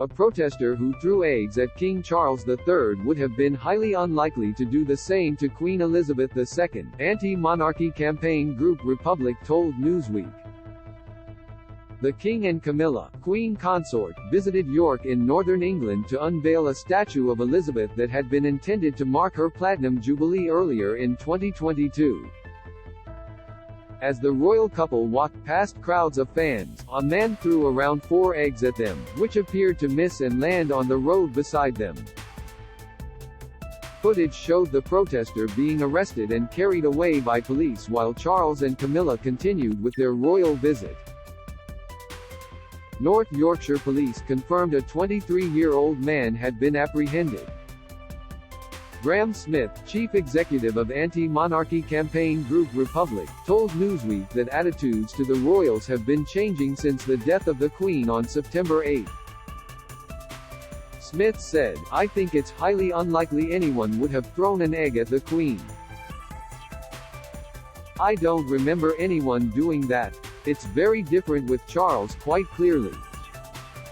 A protester who threw eggs at King Charles III would have been highly unlikely to do the same to Queen Elizabeth II, anti-monarchy campaign group Republic told Newsweek. The King and Camilla, Queen Consort, visited York in northern England to unveil a statue of Elizabeth that had been intended to mark her Platinum Jubilee earlier in 2022. As the royal couple walked past crowds of fans, a man threw around 4 eggs at them, which appeared to miss and land on the road beside them. Footage showed the protester being arrested and carried away by police while Charles and Camilla continued with their royal visit. North Yorkshire Police confirmed a 23-year-old man had been apprehended. Graham Smith, chief executive of anti-monarchy campaign group Republic, told Newsweek that attitudes to the royals have been changing since the death of the Queen on September 8. Smith said, "I think it's highly unlikely anyone would have thrown an egg at the Queen. I don't remember anyone doing that. It's very different with Charles quite clearly.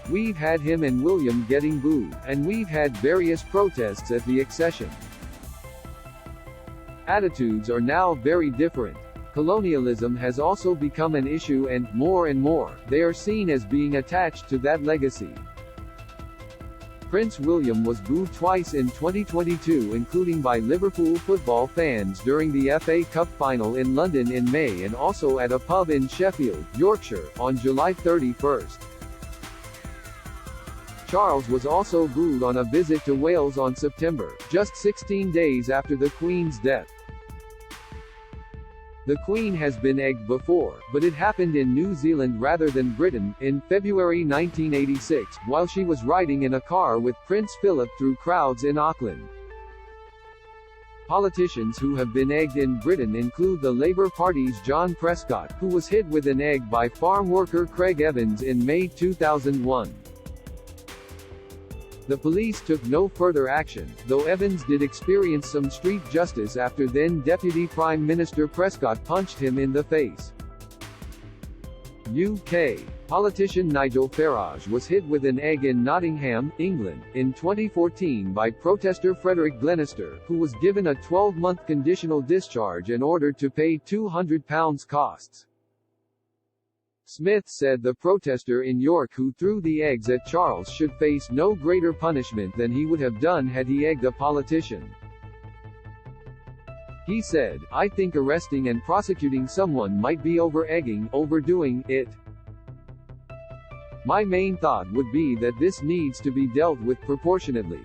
We've had him and William getting booed, and we've had various protests at the accession. Attitudes are now very different. Colonialism has also become an issue and, more, they are seen as being attached to that legacy." Prince William was booed twice in 2022, including by Liverpool football fans during the FA Cup final in London in May and also at a pub in Sheffield, Yorkshire, on July 31. Charles was also booed on a visit to Wales on September, just 16 days after the Queen's death. The Queen has been egged before, but it happened in New Zealand rather than Britain, in February 1986, while she was riding in a car with Prince Philip through crowds in Auckland. Politicians who have been egged in Britain include the Labour Party's John Prescott, who was hit with an egg by farm worker Craig Evans in May 2001. The police took no further action, though Evans did experience some street justice after then Deputy Prime Minister Prescott punched him in the face. UK politician Nigel Farage was hit with an egg in Nottingham, England, in 2014 by protester Frederick Glenister, who was given a 12-month conditional discharge and ordered to pay £200 costs. Smith said the protester in York who threw the eggs at Charles should face no greater punishment than he would have done had he egged a politician. He said, "I think arresting and prosecuting someone might be overdoing it. My main thought would be that this needs to be dealt with proportionately.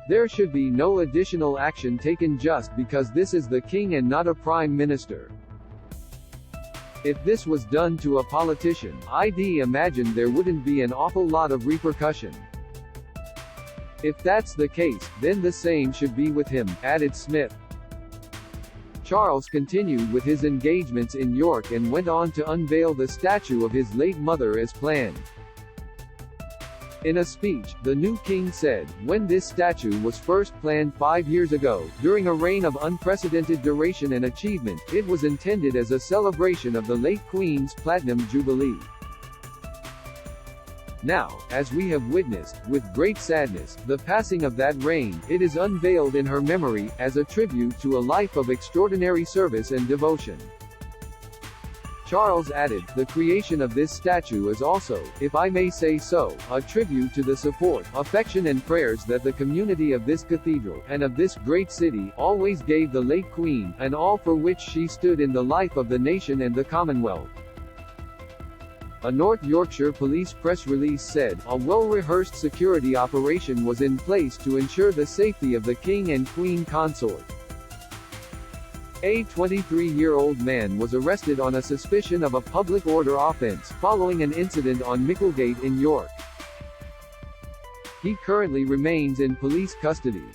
There should be no additional action taken just because this is the king and not a prime minister. If this was done to a politician, I'd imagine there wouldn't be an awful lot of repercussion. If that's the case, then the same should be with him," added Smith. Charles continued with his engagements in York and went on to unveil the statue of his late mother as planned. In a speech, the new king said, "When this statue was first planned 5 years ago, during a reign of unprecedented duration and achievement, it was intended as a celebration of the late Queen's Platinum Jubilee. Now, as we have witnessed, with great sadness, the passing of that reign, it is unveiled in her memory, as a tribute to a life of extraordinary service and devotion." Charles added, "The creation of this statue is also, if I may say so, a tribute to the support, affection and prayers that the community of this cathedral, and of this great city, always gave the late Queen, and all for which she stood in the life of the nation and the Commonwealth." A North Yorkshire police press release said, "A well-rehearsed security operation was in place to ensure the safety of the King and Queen Consort." A 23-year-old man was arrested on a suspicion of a public order offence, following an incident on Micklegate in York. He currently remains in police custody.